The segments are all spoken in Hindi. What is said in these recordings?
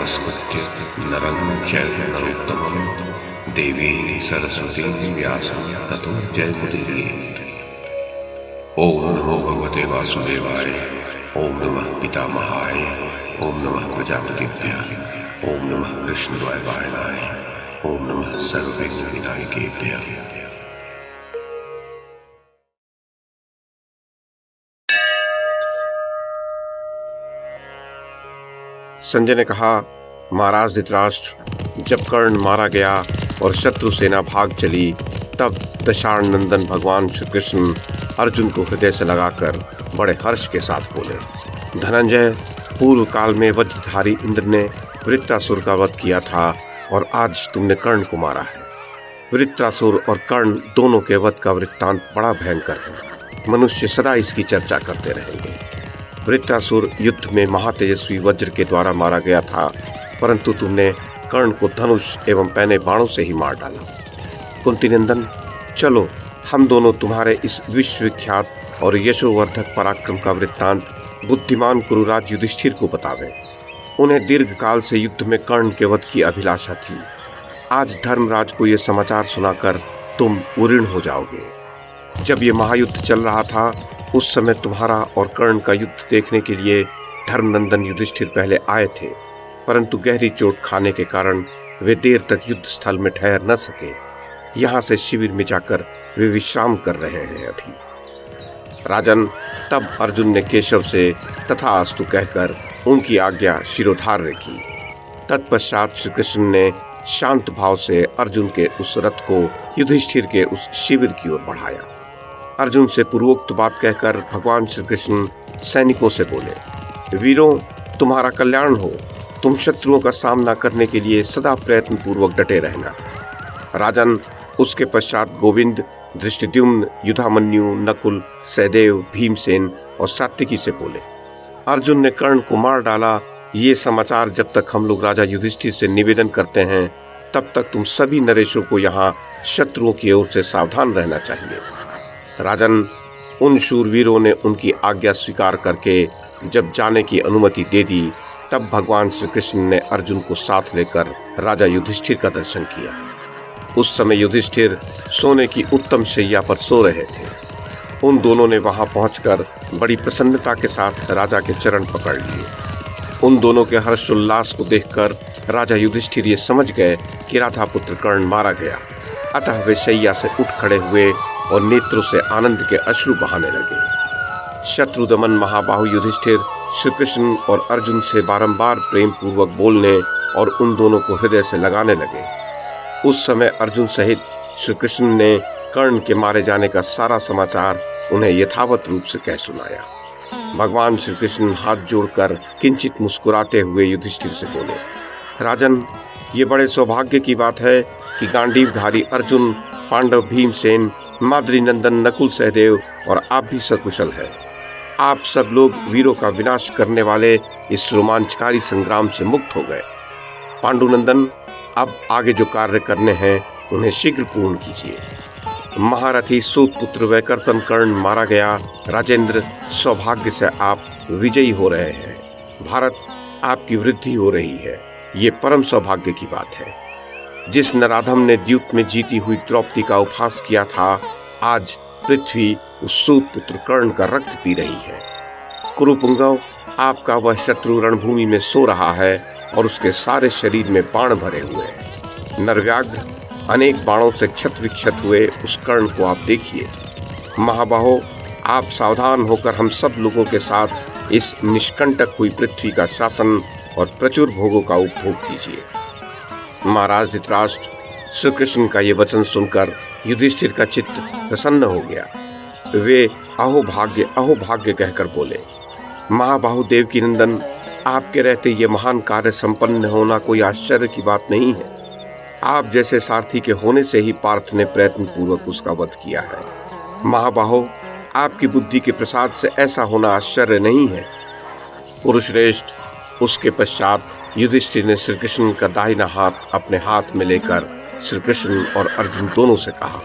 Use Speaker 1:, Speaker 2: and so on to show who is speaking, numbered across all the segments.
Speaker 1: नमस्कृत्य नरं चैव नरोत्तमं देवीं सरस्वतीं व्यासं ततो जयमुदीरयेत्। ओम नमो भगवते वासुदेवाय, ओम नमः पितामहाय, ओम नमः प्रजापतिभ्यः, ओम नमः कृष्णद्वैपायनाय, ओम नमः सर्वविघ्नविनायकेभ्यः।
Speaker 2: संजय ने कहा, महाराज धृतराष्ट्र, जब कर्ण मारा गया और शत्रु सेना भाग चली, तब दशानंदन भगवान श्री कृष्ण अर्जुन को हृदय से लगाकर बड़े हर्ष के साथ बोले, धनंजय, पूर्व काल में वज्रधारी इंद्र ने वृत्रासुर का वध किया था और आज तुमने कर्ण को मारा है। वृत्रासुर और कर्ण दोनों के वध का वृत्तांत बड़ा भयंकर है। मनुष्य सदा इसकी चर्चा करते रहेंगे। वृत्रासुर युद्ध में महातेजस्वी वज्र के द्वारा मारा गया था, परंतु तुमने कर्ण को धनुष एवं पैने बाणों से ही मार डाला। कुंती नंदन, चलो हम दोनों तुम्हारे इस विश्वविख्यात और यशोवर्धक पराक्रम का वृत्तांत बुद्धिमान कुरुराज युधिष्ठिर को बतावें। उन्हें दीर्घ काल से युद्ध में कर्ण के वध की अभिलाषा थी। आज धर्मराज को यह समाचार सुनाकर तुम उऋण हो जाओगे। जब ये महायुद्ध चल रहा था, उस समय तुम्हारा और कर्ण का युद्ध देखने के लिए धर्मनंदन युधिष्ठिर पहले आए थे, परंतु गहरी चोट खाने के कारण वे देर तक युद्ध स्थल में ठहर न सके। यहाँ से शिविर में जाकर वे विश्राम कर रहे हैं अभी। राजन, तब अर्जुन ने केशव से तथास्तु कहकर उनकी आज्ञा शिरोधार्य की। तत्पश्चात श्री कृष्ण ने शांत भाव से अर्जुन के उस रथ को युधिष्ठिर के उस शिविर की ओर बढ़ाया। अर्जुन से पूर्वोक्त बात कहकर भगवान श्री कृष्ण सैनिकों से बोले, वीरों, तुम्हारा कल्याण हो। तुम शत्रुओं का सामना करने के लिए सदा प्रयत्न पूर्वक डटे रहना। राजन, उसके पश्चात गोविंद, धृष्टद्युम्न, युधामन्यु, नकुल, सहदेव, भीमसेन और सात्विकी से बोले, अर्जुन ने कर्ण को मार डाला। ये समाचार जब तक हम लोग राजा युधिष्ठिर से निवेदन करते हैं, तब तक तुम सभी नरेशों को यहाँ शत्रुओं की ओर से सावधान रहना चाहिए। राजन, उन शूरवीरों ने उनकी आज्ञा स्वीकार करके जब जाने की अनुमति दे दी, तब भगवान श्री कृष्ण ने अर्जुन को साथ लेकर राजा युधिष्ठिर का दर्शन किया। उस समय युधिष्ठिर सोने की उत्तम शैया पर सो रहे थे। उन दोनों ने वहां पहुंचकर बड़ी प्रसन्नता के साथ राजा के चरण पकड़ लिए। उन दोनों के हर्षोल्लास को देखकर राजा युधिष्ठिर ये समझ गए कि राधा पुत्र कर्ण मारा गया। अतः वे शैया से उठ खड़े हुए और नेत्रों से आनंद के अश्रु बहाने लगे। शत्रुदमन महाबाहु युधिष्ठिर श्री कृष्ण और अर्जुन से बारंबार प्रेम पूर्वक बोलने और उन दोनों को हृदय से लगाने लगे। उस समय अर्जुन सहित श्री कृष्ण ने कर्ण के मारे जाने का सारा समाचार उन्हें यथावत रूप से कह सुनाया। भगवान श्री कृष्ण हाथ जोड़कर किंचित मुस्कुराते हुए युधिष्ठिर से बोले, राजन, ये बड़े सौभाग्य की बात है कि गांडीवधारी अर्जुन, पांडव भीमसेन, माद्री नंदन नकुल सहदेव और आप भी सकुशल है। आप सब लोग वीरों का विनाश करने वाले इस रोमांचकारी संग्राम से मुक्त हो गए। पांडुनंदन, अब आगे जो कार्य करने हैं उन्हें शीघ्र पूर्ण कीजिए। महारथी सूत पुत्र वैकर्तन कर्ण मारा गया। राजेंद्र, सौभाग्य से आप विजयी हो रहे हैं। भारत, आपकी वृद्धि हो रही है। ये परम सौभाग्य की बात है। जिस नराधम ने द्यूत में जीती हुई द्रौपदी का उपहास किया था, आज पृथ्वी उस सूत पुत्र कर्ण का रक्त पी रही है। कुरुपुंगव, आपका वह शत्रु रणभूमि में सो रहा है और उसके सारे शरीर में बाण भरे हुए हैं। नरव्याघ्र, अनेक बाणों से क्षत विक्षत हुए उस कर्ण को आप देखिए। महाबाहो, आप सावधान होकर हम सब लोगों के साथ इस निष्कंटक हुई पृथ्वी का शासन और प्रचुर भोगों का उपभोग कीजिए। महाराज धृतराष्ट्र, श्री कृष्ण का ये वचन सुनकर युधिष्ठिर का चित्त प्रसन्न हो गया। वे अहोभाग्य कहकर बोले, महाबाहु देवकी नंदन, आपके रहते ये महान कार्य संपन्न होना कोई आश्चर्य की बात नहीं है। आप जैसे सारथी के होने से ही पार्थ ने प्रयत्न पूर्वक उसका वध किया है। महाबाहो, आपकी बुद्धि के प्रसाद से ऐसा होना आश्चर्य नहीं है। पुरुषश्रेष्ठ, उसके पश्चात युधिष्ठिर ने श्री कृष्ण का दाहिना हाथ अपने हाथ में लेकर श्री कृष्ण और अर्जुन दोनों से कहा,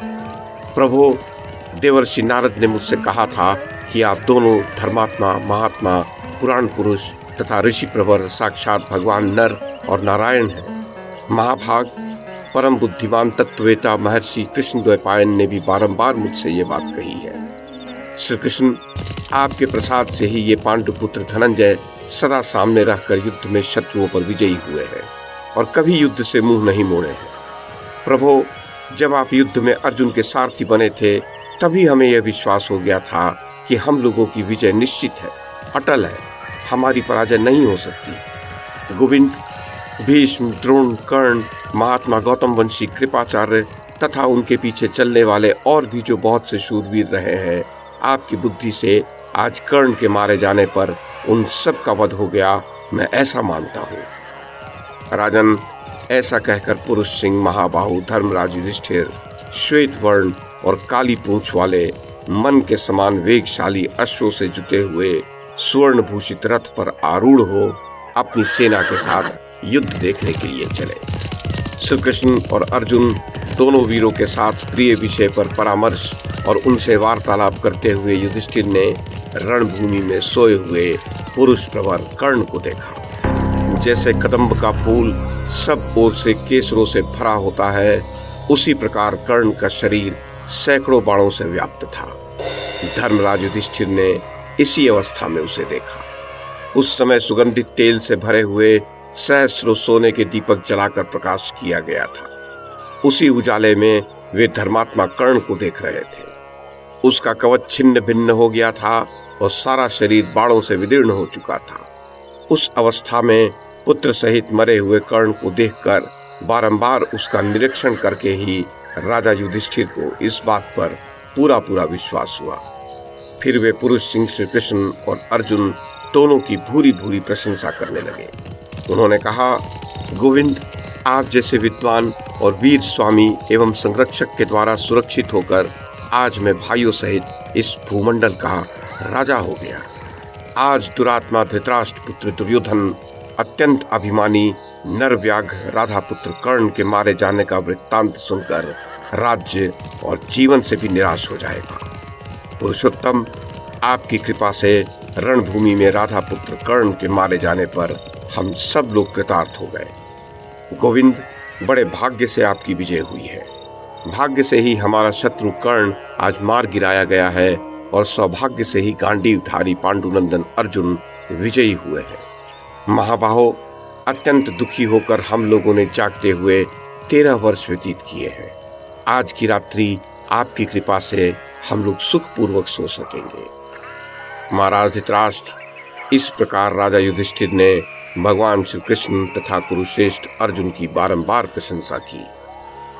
Speaker 2: प्रभु, देवर्षि नारद ने मुझसे कहा था कि आप दोनों धर्मात्मा, महात्मा, पुराण पुरुष तथा ऋषि प्रवर साक्षात भगवान नर और नारायण है। महाभाग परम बुद्धिमान तत्ववेता महर्षि कृष्णद्वैपायन ने भी बारंबार मुझसे ये बात कही है। श्री कृष्ण, आपके प्रसाद से ही ये पांडुपुत्र धनंजय सदा सामने रहकर युद्ध में शत्रुओं पर विजयी हुए हैं और कभी युद्ध से मुंह नहीं मोड़े हैं। प्रभु, जब आप युद्ध में अर्जुन के सारथी बने थे तभी हमें यह विश्वास हो गया था कि हम लोगों की विजय निश्चित है, अटल है, हमारी पराजय नहीं हो सकती। गोविंद, भीष्म, द्रोण, कर्ण, महात्मा गौतम वंशी, कृपाचार्य तथा उनके पीछे चलने वाले और भी जो बहुत से शूरवीर रहे हैं, आपकी बुद्धि से आज कर्ण के मारे जाने पर उन सब का वध हो गया, मैं ऐसा मानता हूँ। राजन, ऐसा कहकर पुरुष सिंह महाबाहु धर्मराज युधिष्ठिर श्वेत वर्ण और काली पूंछ वाले मन के समान वेगशाली अश्वों से जुटे हुए स्वर्ण भूषित रथ पर आरूढ़ हो अपनी सेना के साथ युद्ध देखने के लिए चले। श्री कृष्ण और अर्जुन दोनों वीरों के साथ प्रिय विषय पर परामर्श और उनसे वार्तालाप करते हुए युधिष्ठिर ने रणभूमि में सोए हुए पुरुष प्रवर कर्ण को देखा। जैसे कदम्ब का फूल सब ओर से केसरों से भरा होता है, उसी प्रकार कर्ण का शरीर सैकड़ों बाणों से व्याप्त था। धर्मराज युधिष्ठिर ने इसी अवस्था में उसे देखा। उस समय सुगंधित तेल से भरे हुए सहस्रों सोने के दीपक जलाकर प्रकाश किया गया था। उसी उजाले में वे धर्मात्मा कर्ण को देख रहे थे। उसका कवच छिन्न भिन्न हो गया था और सारा शरीर बाणों से विदीर्ण हो चुका था। उस अवस्था में पुत्र सहित मरे हुए कर्ण को देखकर बारंबार उसका निरीक्षण करके ही राजा युधिष्ठिर को इस बात पर पूरा पूरा विश्वास हुआ। फिर वे पुरुष सिंह श्री कृष्ण और अर्जुन दोनों की भूरी भूरी प्रशंसा करने लगे। उन्होंने कहा, गोविंद, आप जैसे विद्वान और वीर स्वामी एवं संरक्षक के द्वारा सुरक्षित होकर आज मैं भाइयों सहित इस भूमंडल का राजा हो गया। आज दुरात्मा धृतराष्ट्र पुत्र दुर्योधन अत्यंत अभिमानी नरव्याघ्र राधा पुत्र कर्ण के मारे जाने का वृत्तांत सुनकर राज्य और जीवन से भी निराश हो जाएगा। पुरुषोत्तम, आपकी कृपा से रणभूमि में राधा पुत्र कर्ण के मारे जाने पर हम सब लोग कृतार्थ हो गए। गोविंद, बड़े भाग्य से आपकी विजय हुई है। भाग्य से ही हमारा शत्रु कर्ण आज मार गिराया गया है और सौभाग्य से ही गांडीवधारी पांडुनंदन अर्जुन विजयी हुए हैं। महाबाहो, अत्यंत दुखी होकर हम लोगों ने जागते हुए 13 वर्ष व्यतीत किए हैं। आज की रात्रि आपकी कृपा से हम लोग सुखपूर्वक सो सकेंगे। महाराज धृतराष्ट्र, इस प्रकार राजा युधिष्ठिर ने भगवान श्री कृष्ण तथा कुरुश्रेष्ठ अर्जुन की बारंबार प्रशंसा की।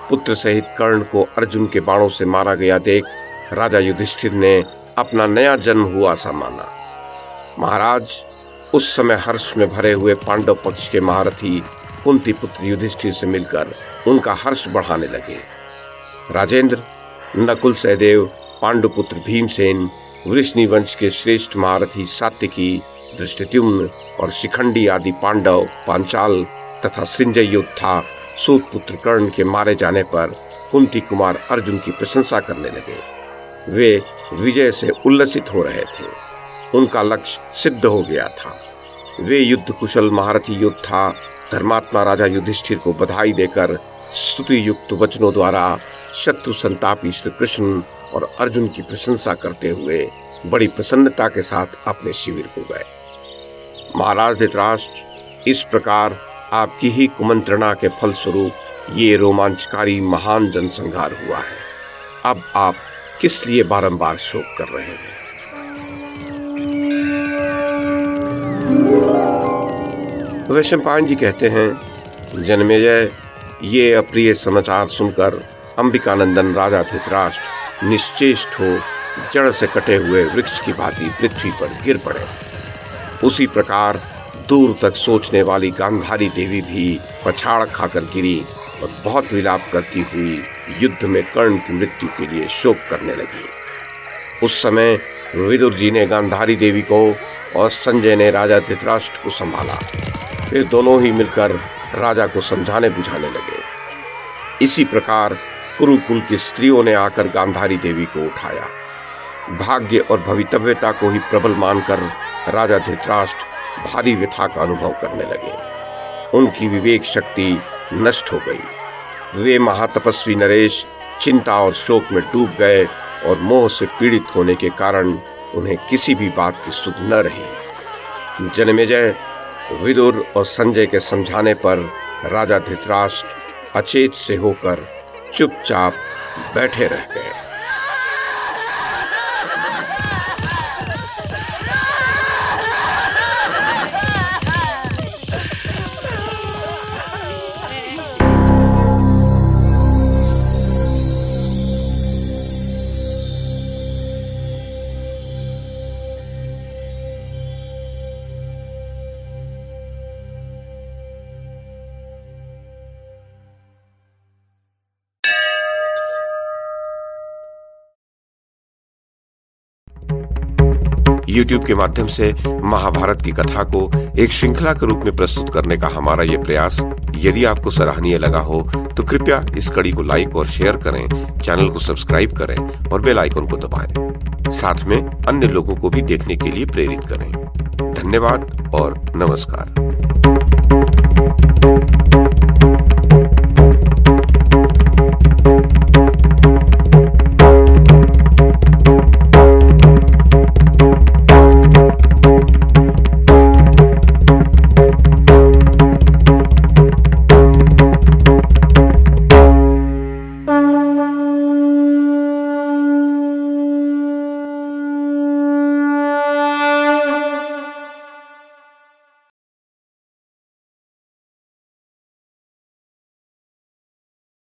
Speaker 2: पुत्र सहित कर्ण को अर्जुन के बाणों से मारा गया देख राजा युधिष्ठिर ने अपना नया जन्म हुआ सा माना। महाराज, उस समय हर्ष में भरे हुए पांडव पक्ष के महारथी कुंती पुत्र युधिष्ठिर से मिलकर उनका हर्ष बढ़ाने लगे। राजेंद्र, नकुल सहदेव, पांडुपुत्र भीमसेन, वृष्णि वंश के श्रेष्ठ महारथी सात्यकी, धृष्टद्युम्न और शिखंडी आदि पांडव, पांचाल तथा संजय योद्धा सूत पुत्र कर्ण के मारे जाने पर कुंती कुमार अर्जुन की प्रशंसा करने लगे। वे विजय से उल्लसित हो रहे थे। उनका लक्ष्य सिद्ध हो गया था। वे युद्ध कुशल महारथी योद्धा धर्मात्मा राजा युधिष्ठिर को बधाई देकर स्तुति युक्त वचनों द्वारा शत्रु संतापी श्री कृष्ण और अर्जुन की प्रशंसा करते हुए बड़ी प्रसन्नता के साथ अपने शिविर को गए। महाराज धृतराष्ट्र, इस प्रकार आपकी ही कुमंत्रणा के फलस्वरूप ये रोमांचकारी महान जनसंहार हुआ है। अब आप किस लिए बारंबार शोक कर रहे हैं? वैशंपायन जी कहते हैं, जन्मेजय, ये अप्रिय समाचार सुनकर अंबिकानंदन राजा धृतराष्ट्र निश्चेष्ट हो जड़ से कटे हुए वृक्ष की भांति पृथ्वी पर गिर पड़े। उसी प्रकार दूर तक सोचने वाली गांधारी देवी भी पछाड़ खाकर गिरी और बहुत विलाप करती हुई युद्ध में कर्ण की मृत्यु के लिए शोक करने लगी। उस समय विदुर जी ने गांधारी देवी को और संजय ने राजा धृतराष्ट्र को संभाला। फिर दोनों ही मिलकर राजा को समझाने बुझाने लगे। इसी प्रकार कुरुकुल की स्त्रियों ने आकर गांधारी देवी को उठाया। भाग्य और भवितव्यता को ही प्रबल मानकर राजा धृतराष्ट्र भारी व्यथा का अनुभव करने लगे। उनकी विवेक शक्ति नष्ट हो गई। वे महातपस्वी नरेश चिंता और शोक में डूब गए और मोह से पीड़ित होने के कारण उन्हें किसी भी बात की सुध न रही। जन्मेजय, विदुर और संजय के समझाने पर राजा धृतराष्ट्र अचेत से होकर चुपचाप बैठे रह गए। YouTube के माध्यम से महाभारत की कथा को एक श्रृंखला के रूप में प्रस्तुत करने का हमारा ये प्रयास यदि आपको सराहनीय लगा हो तो कृपया इस कड़ी को लाइक और शेयर करें, चैनल को सब्सक्राइब करें और बेल आइकन को दबाएं। साथ में अन्य लोगों को भी देखने के लिए प्रेरित करें। धन्यवाद और नमस्कार।